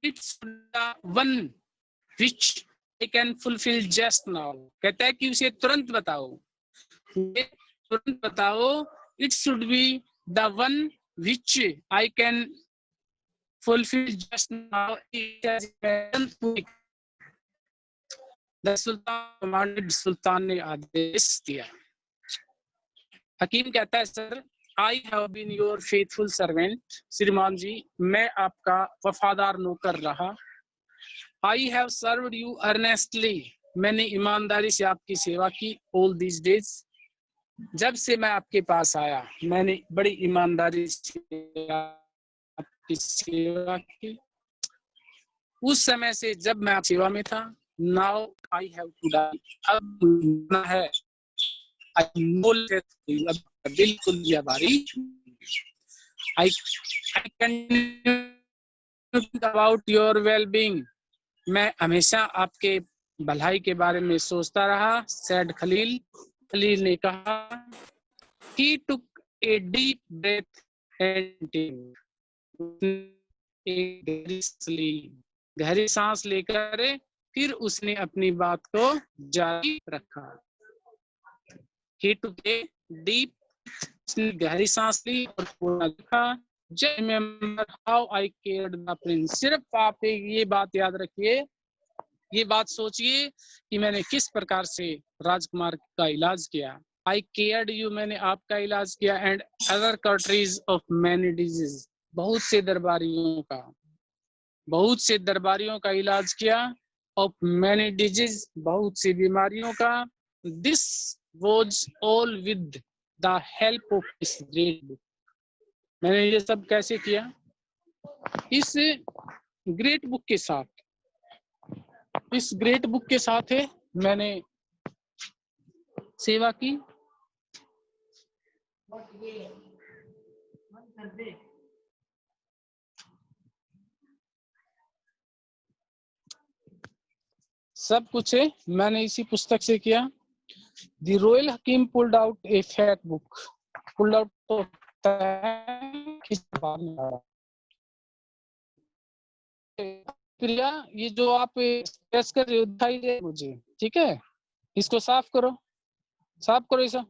it's the one which I can fulfill just now. कहता है कि उसे तुरंत बताओ, तुरंत बताओ. It should be the one which I can fulfill just now. The Sultan commanded. सुल्तान ने आदेश दिया. हकीम कहता है, sir, I have been your faithful servant. श्रीमान जी, मैं आपका वफादार नौकर रहा. I have served you earnestly. मैंने ईमानदारी से आपकी सेवा की. All these days. जब से मैं आपके पास आया, मैंने बड़ी ईमानदारी से आपकी सेवा की. उस समय से जब मैं आपकी सेवा में था. Now I have to die. अब मरना है. I know that बिल्कुल यह बारी. I continue to think about your well-being. मैं हमेशा आपके भलाई के बारे में सोचता रहा. Said खलील. खलील ने कहा. He took a deep breath and गहरी सांस लेकर फिर उसने अपनी बात को जारी रखा. He took a deep, उसने गहरी सांस ली और पूरा लिखा. Just remember how I cared the prince. सिर्फ आप ये बात याद रखिए, ये बात सोचिए कि मैंने किस प्रकार से राजकुमार का इलाज किया. I cared you, मैंने आपका इलाज किया. And other countries of many diseases, बहुत से दरबारियों का इलाज किया. Of many diseases, बहुत सी बीमारियों का. This was all with the help of this great book. मैंने ये सब कैसे किया? इस ग्रेट बुक के साथ. इस ग्रेट बुक के साथ है मैंने सेवा की. सब कुछ है मैंने इसी पुस्तक से किया. The royal Hakim pulled out a fat book. Pulled out तो प्रिया, ये जो आप स्ट्रेस कर रहे हो दिखाई दे मुझे, ठीक है? इसको साफ करो, साफ करो ऐसा.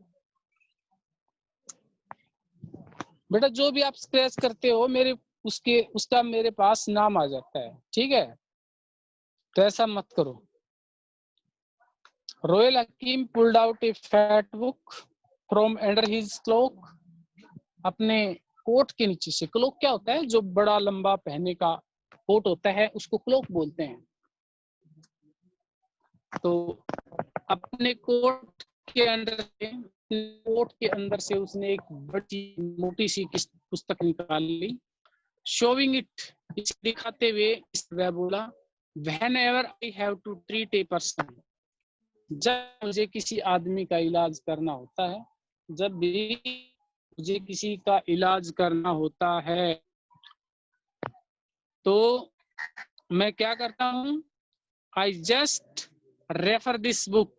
बेटा जो भी आप स्क्रैच करते हो मेरे उसका मेरे पास नाम आ जाता है, ठीक है? तो ऐसा मत करो. Royal hakim pulled out a fat book from under his cloak. अपने कोट के नीचे से. क्लोक क्या होता है? जो बड़ा लंबा पहनने का कोट होता है उसको क्लोक बोलते हैं. तो अपने कोट के अंदर से उसने एक बड़ी मोटी सी पुस्तक निकाल ली. शोविंग इट, इसे दिखाते हुए वह बोला, Whenever I have to treat a person, जब मुझे किसी आदमी का इलाज करना होता है, जब भी मुझे किसी का इलाज करना होता है तो मैं क्या करता हूँ? I just refer this book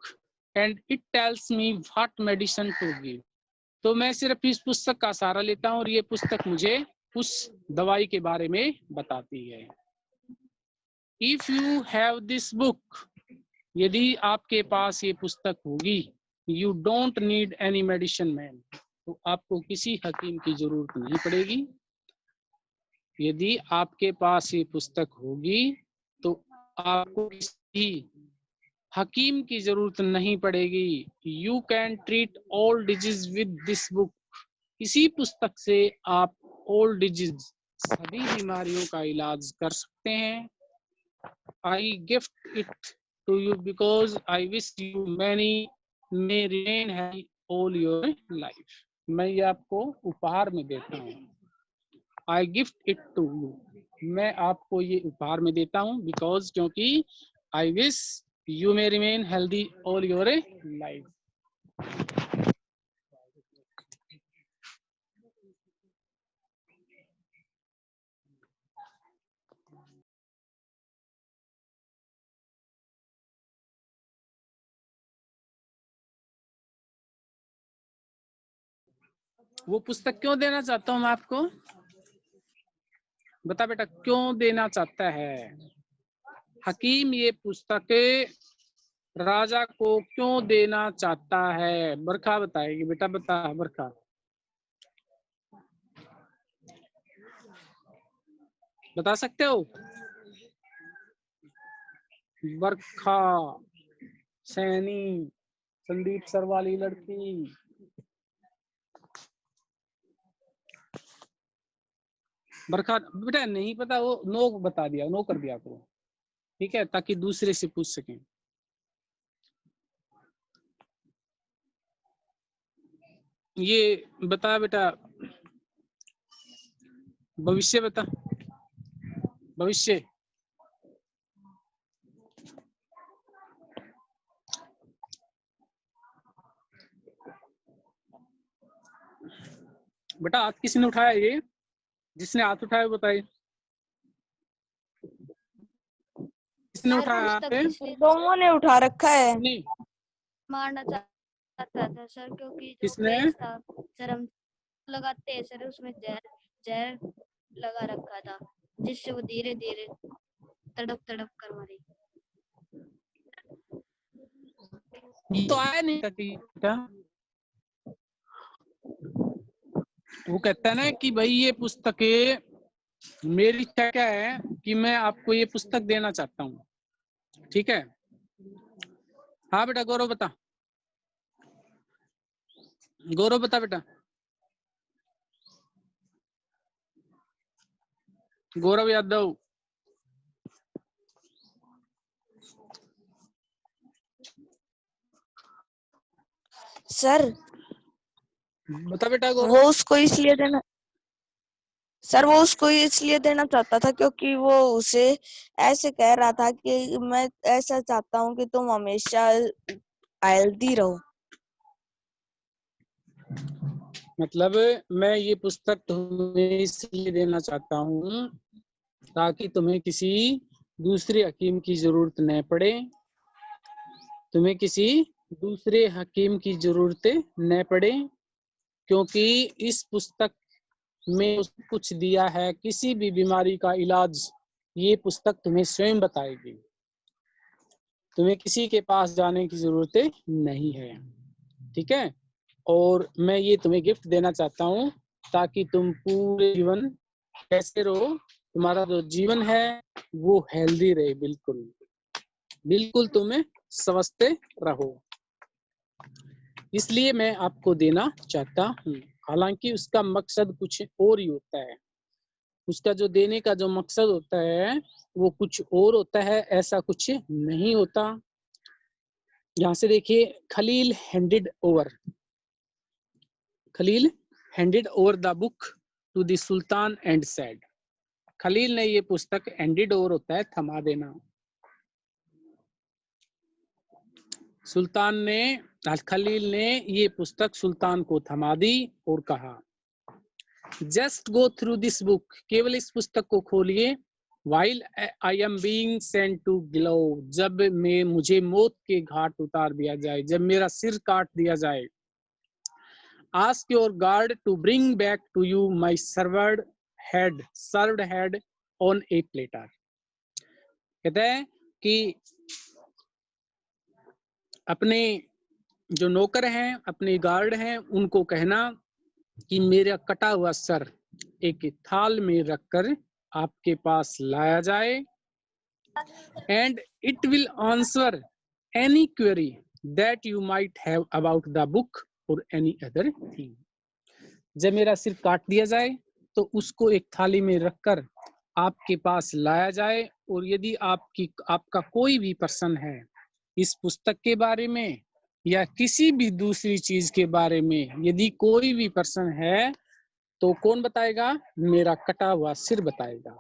and it tells me what medicine to give. तो मैं सिर्फ इस पुस्तक का सहारा लेता हूँ और ये पुस्तक मुझे उस दवाई के बारे में बताती है. If you have this book, यदि आपके पास ये पुस्तक होगी, you don't need any medicine man, तो आपको किसी हकीम की जरूरत नहीं पड़ेगी. यदि आपके पास ये पुस्तक होगी तो आपको किसी हकीम की जरूरत नहीं पड़ेगी. You can treat all disease with this book. इसी पुस्तक से आप all disease, सभी बीमारियों का इलाज कर सकते हैं. I gift it to you because I wish you many may remain healthy all your life. मैं ये आपको उपहार में देता हूँ. I gift it to you. मैं आपको ये उपहार में देता हूँ because, क्योंकि I wish you may remain healthy all your life. वो पुस्तक क्यों देना चाहता हूँ मैं आपको? बता बेटा क्यों देना चाहता है हकीम ये पुस्तक राजा को क्यों देना चाहता है? बरखा बताएगी बेटा, बता बरखा। बता सकते हो? बरखा, सैनी, संदीप सर वाली लड़की। बरखा बेटा नहीं पता, वो नो बता दिया, नो कर दिया करो, ठीक है, ताकि दूसरे से पूछ सकें। ये बता बेटा, भविष्य बता, भविष्य। बेटा हाथ किसने उठाया? ये जिसने हाथ उठाया बताइए, किसने उठाया? दोनों ने उठा रखा है। नहीं, मारना चाहता था सर, क्योंकि जो किसने? प्लेस था सर, हम लगाते हैं सर, उसमें जहर लगा रखा था, जिससे वो धीरे धीरे तड़प तड़प कर मरी। ये तो आया नहीं था कि बेटा, वो कहता है ना कि भाई ये पुस्तकें, मेरी इच्छा क्या है कि मैं आपको ये पुस्तक देना चाहता हूँ, ठीक है। हाँ बेटा गौरव बता, गौरव बता बेटा, गौरव यादव। सर बता बेटा गौरव। वो उसको इसलिए देना, सर वो उसको इसलिए देना चाहता था क्योंकि वो उसे ऐसे कह रहा था कि मैं ऐसा चाहता हूँ कि तुम हमेशा हेल्दी रहो। मतलब मैं ये पुस्तक तुम्हें इसलिए देना चाहता हूँ ताकि तुम्हें किसी दूसरे हकीम की जरूरत न पड़े, तुम्हें किसी दूसरे हकीम की जरूरत न पड़े, क्योंकि इस पुस्तक में कुछ दिया है, किसी भी बीमारी का इलाज ये पुस्तक तुम्हें स्वयं बताएगी, तुम्हें किसी के पास जाने की जरूरत नहीं है, ठीक है। और मैं ये तुम्हें गिफ्ट देना चाहता हूँ ताकि तुम पूरे जीवन कैसे रहो, तुम्हारा जो जीवन है वो हेल्दी रहे, बिल्कुल बिल्कुल तुम्हें स्वस्थ रहो, इसलिए मैं आपको देना चाहता हूँ। हालांकि उसका मकसद कुछ और ही होता है, उसका जो देने का जो मकसद होता है वो कुछ और होता है, ऐसा कुछ नहीं होता। यहाँ से देखिए, Khalil handed over, Khalil handed over the book to the sultan and said, Khalil ने ये पुस्तक, हैंडेड ओवर होता है थमा देना, सुल्तान ने, खलील ने ये पुस्तक सुल्तान को थमा दी और कहा, just go through this book, केवल इस पुस्तक को खोलिए, while I am being sent to Glau, जब मैं मुझे मौत के घाट उतार दिया जाए, जब मेरा सिर काट दिया जाए, ask your guard to bring back to you my served head on a platter, कहते हैं कि अपने जो नौकर हैं, अपने गार्ड हैं, उनको कहना कि मेरा कटा हुआ सर एक थाल में रखकर आपके पास लाया जाए, and it will answer any query that you might have about the book or any other thing, जब मेरा सिर काट दिया जाए तो उसको एक थाली में रखकर आपके पास लाया जाए, और यदि आपका कोई भी प्रश्न है इस पुस्तक के बारे में या किसी भी दूसरी चीज के बारे में, यदि कोई भी प्रश्न है तो कौन बताएगा? मेरा कटा हुआ सिर बताएगा।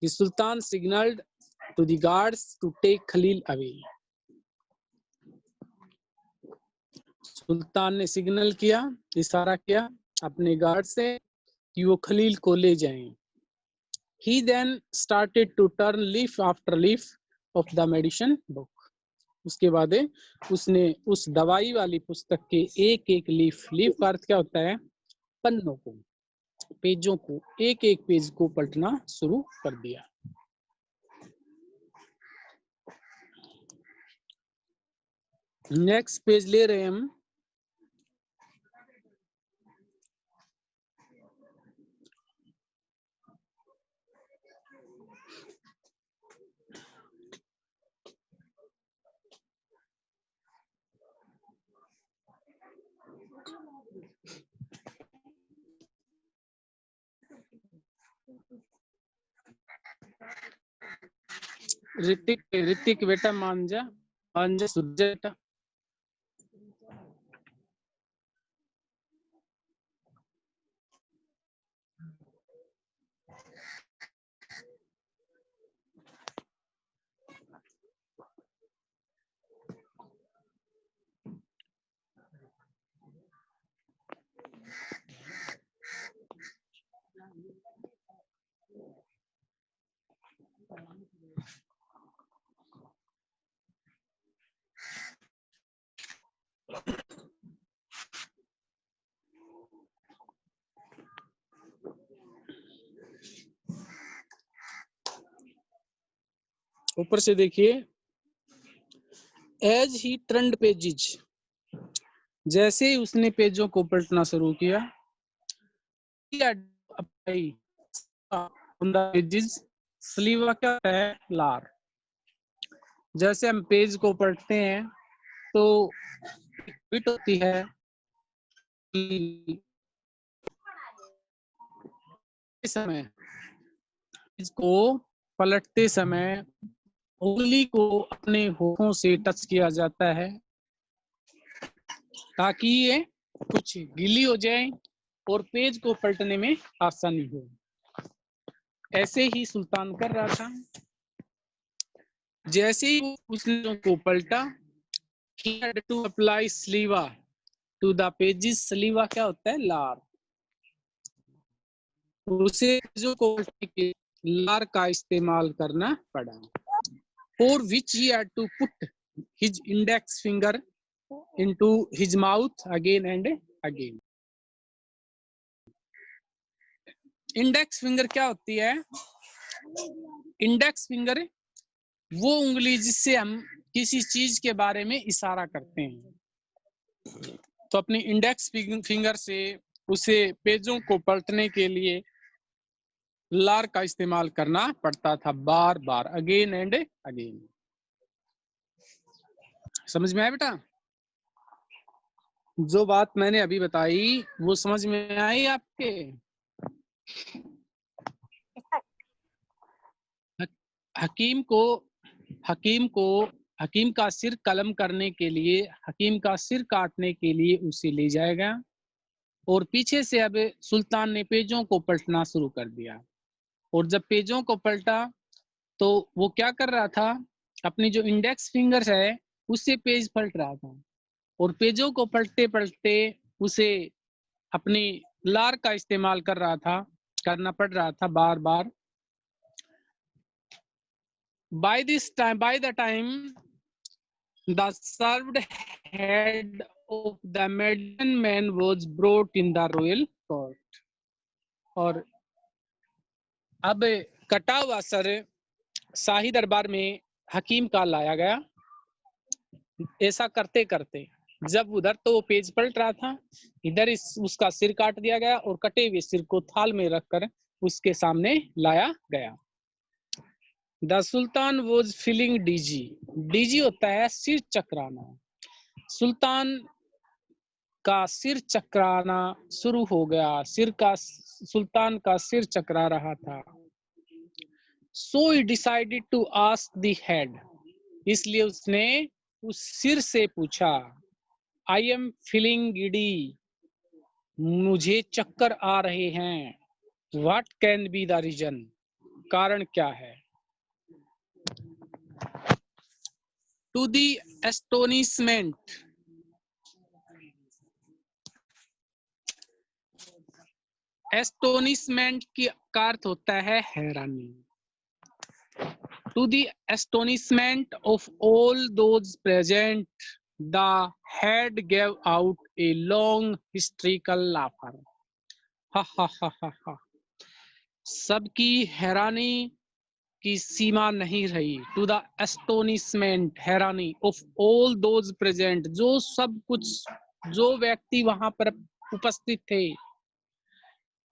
The Sultan signaled to the guards to take Khalil away. सुल्तान ने सिग्नल किया, इशारा किया अपने गार्ड से कि वो खलील को ले जाएं। He then started to turn leaf after leaf of the medicine book. उसके बाद उसने उस दवाई वाली पुस्तक के एक एक लीफ का अर्थ क्या होता है? पन्नों को पेजों को, एक एक पेज को पलटना शुरू कर दिया। नेक्स्ट पेज ले रहे हैं हम। ऋतिक बेटा मान जा बेटा। ऊपर से देखिए, एज ही टर्न्ड पेजेस, जैसे ही उसने पेजों को पलटना शुरू किया, पेजेस स्लीवा क्या है, लार। जैसे हम पेज को पलटते हैं तो फिट होती है, समय इसको पलटते समय उंगली को अपने होठों से टच किया जाता है ताकि ये कुछ गीली हो जाए और पेज को पलटने में आसानी हो। ऐसे ही सुल्तान कर रहा था। जैसे ही उसने को पलटा, he had to apply saliva to the pages। saliva क्या होता है, लार। उसे पेजों को पलटने के लार का इस्तेमाल करना पड़ा। For which he had to put his index finger into his mouth again and again। Index finger क्या होती है? इंडेक्स फिंगर वो उंगली जिससे हम किसी चीज के बारे में इशारा करते हैं। तो अपनी इंडेक्स फिंगर से उसे पेजों को पलटने के लिए लार का इस्तेमाल करना पड़ता था, बार बार, अगेन एंड अगेन। समझ में आया बेटा? जो बात मैंने अभी बताई वो समझ में आई आपके? हकीम का सिर कलम करने के लिए, हकीम का सिर काटने के लिए उसे ले जाया गया और पीछे से अब सुल्तान ने पेजों को पलटना शुरू कर दिया। और जब पेजों को पलटा तो वो क्या कर रहा था, अपनी जो इंडेक्स फिंगर है उससे पेज पलट रहा था और पेजों को पलटते पलटते उसे अपनी लार का इस्तेमाल करना पड़ रहा था बार बार। By the time the served head of the medicine man was brought in the royal court। और अब कटा हुआ सर शाही दरबार में हकीम का लाया गया। ऐसा करते करते जब उधर तो पेज पलट रहा था, इधर उसका सिर काट दिया गया और कटे हुए सिर को थाल में रखकर उसके सामने लाया गया। The Sultan was feeling DG. DG होता है सिर चकराना। सुल्तान का सिर चकराना शुरू हो गया, सुल्तान का सिर चकरा रहा था। So he decided to ask the head, इसलिए उसने उस सिर से पूछा, आई एम फीलिंग गिडी, मुझे चक्कर आ रहे हैं। What can be the reason, कारण क्या है? टू दी एस्टोनिशमेंट, एस्टोनिशमेंट का अर्थ होता है हैरानी। To the astonishment of all those present the head gave out a long hysterical laughter. Ha ha ha ha हा। सबकी हैरानी की सीमा नहीं रही। टू द एस्टोनिशमेंट, हैरानी ऑफ ऑल दोज प्रेजेंट, जो सब कुछ, जो व्यक्ति वहां पर उपस्थित थे,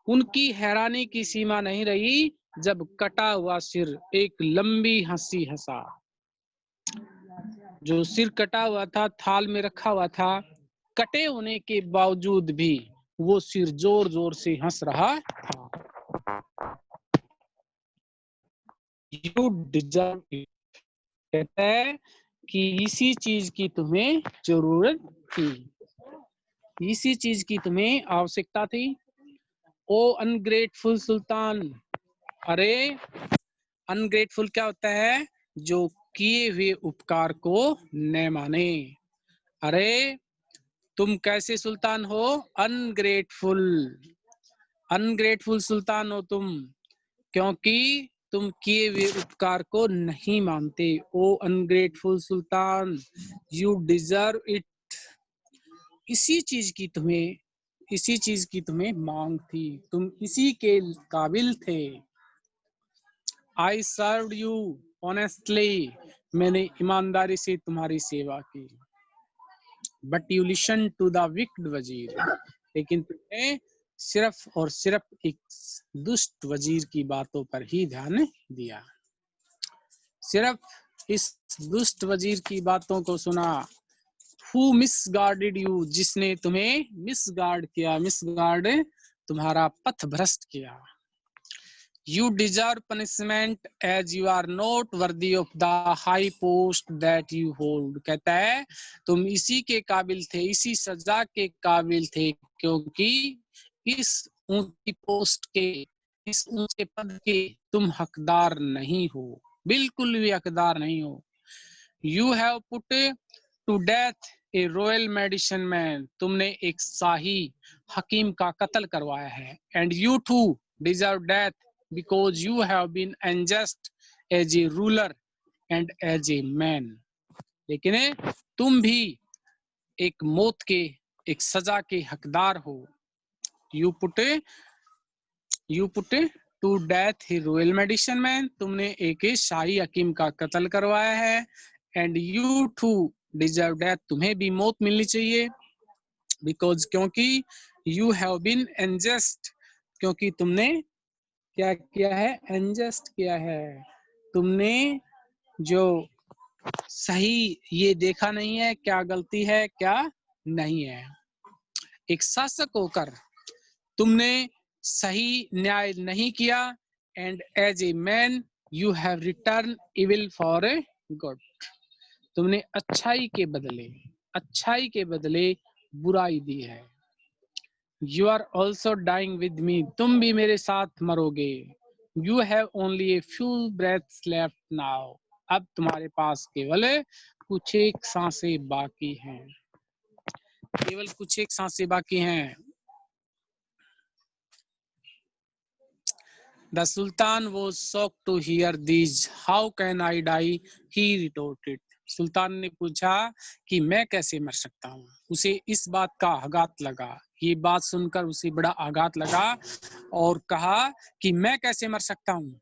उनकी हैरानी की सीमा नहीं रही जब कटा हुआ सिर एक लंबी हंसी हंसा। जो सिर कटा हुआ था, थाल में रखा हुआ था, कटे होने के बावजूद भी वो सिर जोर जोर से हंस रहा था। यू डिजर्व इट, कहता है कि इसी चीज की तुम्हें जरूरत थी, इसी चीज की तुम्हें आवश्यकता थी। ओ अनग्रेटफुल सुल्तान, अरे अनग्रेटफुल क्या होता है? जो किए हुए उपकार को न माने। अरे तुम कैसे सुल्तान हो? अनग्रेटफुल, अनग्रेटफुल सुल्तान हो तुम, क्योंकि तुम किए हुए उपकार को नहीं मानते। O ungrateful sultan, you deserve it, इसी चीज की तुम्हें, इसी चीज की तुम्हें मांग थी, तुम इसी के काबिल थे। आई सर्व्ड यू ऑनेस्टली, मैंने ईमानदारी से तुम्हारी सेवा की। But you listen to the wicked wazir, लेकिन तुमने सिर्फ और सिर्फ एक दुष्ट वजीर की बातों पर ही ध्यान दिया, सिर्फ इस दुष्ट वजीर की बातों को सुना। हु मिसगार्डेड यू, जिसने तुम्हें मिसगार्ड किया, मिसगार्ड तुम्हारा पथ भ्रष्ट किया। You deserve punishment as you are not worthy of the high post that you hold, कहता है तुम इसी के काबिल थे, इसी सजा के काबिल थे, क्योंकि इस ऊंची पोस्ट के, इस ऊंचे पद के तुम हकदार नहीं हो, बिल्कुल भी हकदार नहीं हो। You have put to death a royal medicine man, तुमने एक शाही हकीम का कत्ल करवाया है। And you too deserve death because you have been unjust as a ruler and as a man, लेकिन तुम भी एक मौत के, एक सजा के हकदार हो। You put to death a royal medicine man, तुमने एक शाही हकीम का कत्ल करवाया है। And you too deserve death, तुम्हें भी मौत मिलनी चाहिए। Because, क्योंकि you have been unjust, क्योंकि तुमने क्या किया है? unjust किया है, तुमने जो सही ये देखा नहीं है, क्या गलती है क्या नहीं है। एक शासक होकर तुमने सही न्याय नहीं किया। And as a man you have return evil for a good, तुमने अच्छाई के बदले बुराई दी है। You are also dying with me, तुम भी मेरे साथ मरोगे। You have only a few breaths left now, अब तुम्हारे पास केवल कुछ एक सांसें बाकी हैं, केवल कुछ एक सांसें बाकी हैं। The Sultan was shocked to hear these. How can I die? He retorted. सुल्तान ने पूछा कि मैं कैसे मर सकता हूँ। उसे इस बात का आघात लगा, ये बात सुनकर उसे बड़ा आघात लगा और कहा कि मैं कैसे मर सकता हूँ।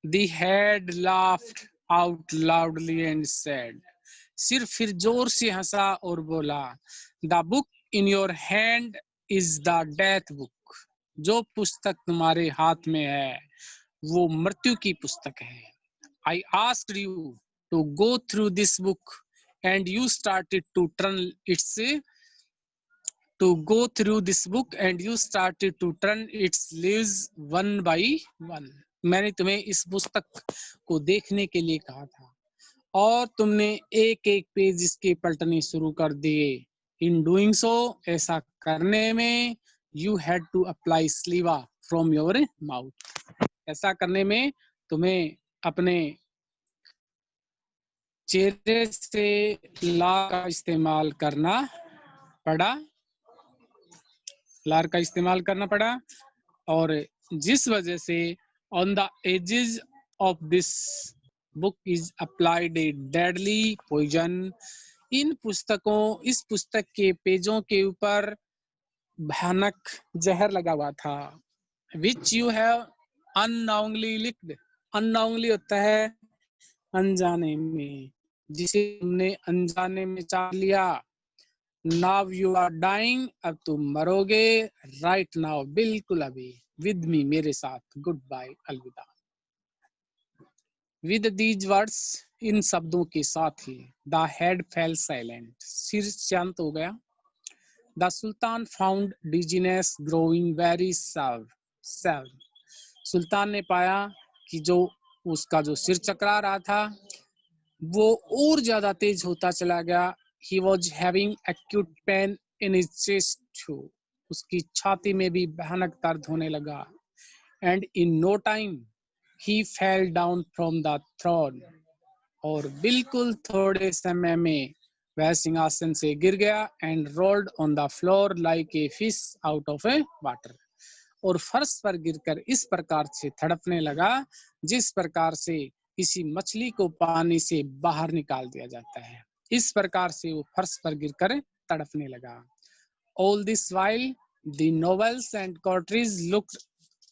The head laughed out loudly and said, सिर फिर जोर से हंसा और बोला, The book in your hand is the death book. जो पुस्तक तुम्हारे हाथ में है वो मृत्यु की पुस्तक है। I asked you to go through this book and you started to turn its leaves one by one. मैंने तुम्हें इस पुस्तक को देखने के लिए कहा था और तुमने एक एक पेज इसके पलटने शुरू कर दिए। In doing so, ऐसा करने में you had to apply saliva from your mouth. ऐसा करने में तुम्हें अपने चेहरे से लार का इस्तेमाल करना पड़ा, और जिस वजह से on the edges of this book is applied a deadly poison. इस पुस्तक के पेजों के ऊपर भयानक जहर लगा हुआ था। Which you have unknowingly licked. Unknowingly होता है अनजाने में, जिसे तुमने अनजाने में चाट लिया। नाउ यू आर डाइंग, अब तुम मरोगे। राइट नाउ, बिल्कुल अभी। विद मी, मेरे साथ। गुड बाय, अलविदा। विद दीज वर्ड्स, इन शब्दों के साथ ही, द हेड फेल साइलेंट, सिर शांत हो गया। The sultan found dizziness growing very sad. सुल्तान ने पाया कि जो उसका जो सिर चकरा रहा था वो और ज्यादा तेज होता चला गया। He was having acute pain in his chest too. उसकी छाती में भी भयानक दर्द होने लगा। And in no time he fell down from the throne. और बिल्कुल थोड़े समय में वह सिंहासन से गिर गया। And rolled on the floor like a fish out of a water. और फर्श पर गिरकर इस प्रकार से तड़पने लगा जिस प्रकार से किसी मछली को पानी से बाहर निकाल दिया जाता है। इस प्रकार से वो फर्श पर गिरकर तड़पने लगा। All this while the nobles and courtiers looked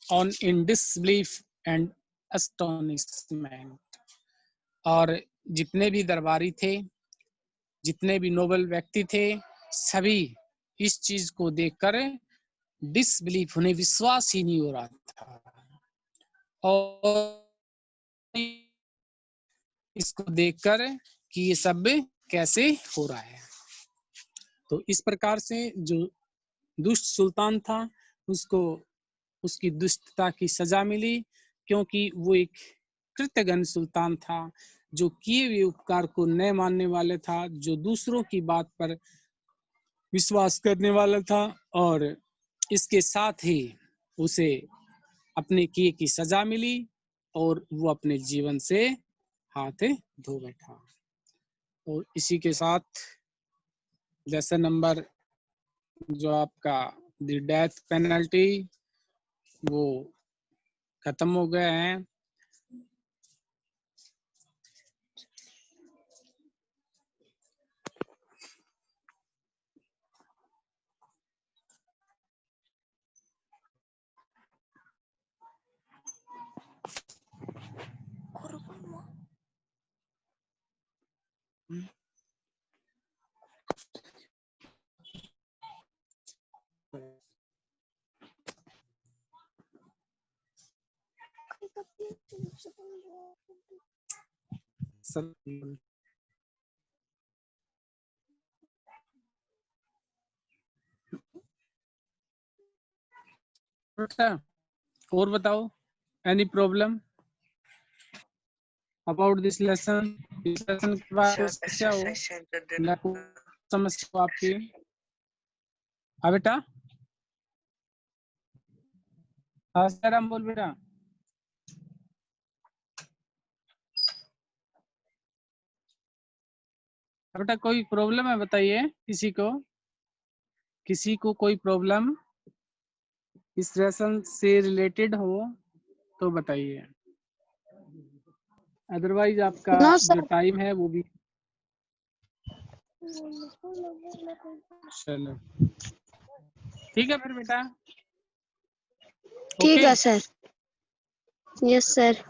on in disbelief and astonishment. और जितने भी दरबारी थे, जितने भी नोबल व्यक्ति थे, सभी इस चीज को देखकर डिसबिलीफ, उन्हें विश्वास ही नहीं हो रहा था। और इसको देखकर कि ये सब कैसे हो रहा है। तो इस प्रकार से जो दुष्ट सुल्तान था उसको उसकी दुष्टता की सजा मिली, क्योंकि वो एक कृतघ्न सुल्तान था जो किए हुए उपकार को न मानने वाला था, जो दूसरों की बात पर विश्वास करने वाला था, और इसके साथ ही उसे अपने किए की सजा मिली और वो अपने जीवन से हाथ धो बैठा। और इसी के साथ लेसन नंबर जो आपका द डेथ पेनल्टी वो खत्म हो गया है। और बताओ, any problem about this lesson? इस लेसन के बाद समस्या हो, समस्या आपकी? हाँ बेटा, हाँ सर, हम बोल बेटा। बेटा कोई प्रॉब्लम है बताइए, किसी को कोई प्रॉब्लम इस लेसन से रिलेटेड हो तो बताइए, अदरवाइज आपका जो टाइम है वो भी। चलो ठीक है फिर बेटा। ठीक है सर। Yes sir.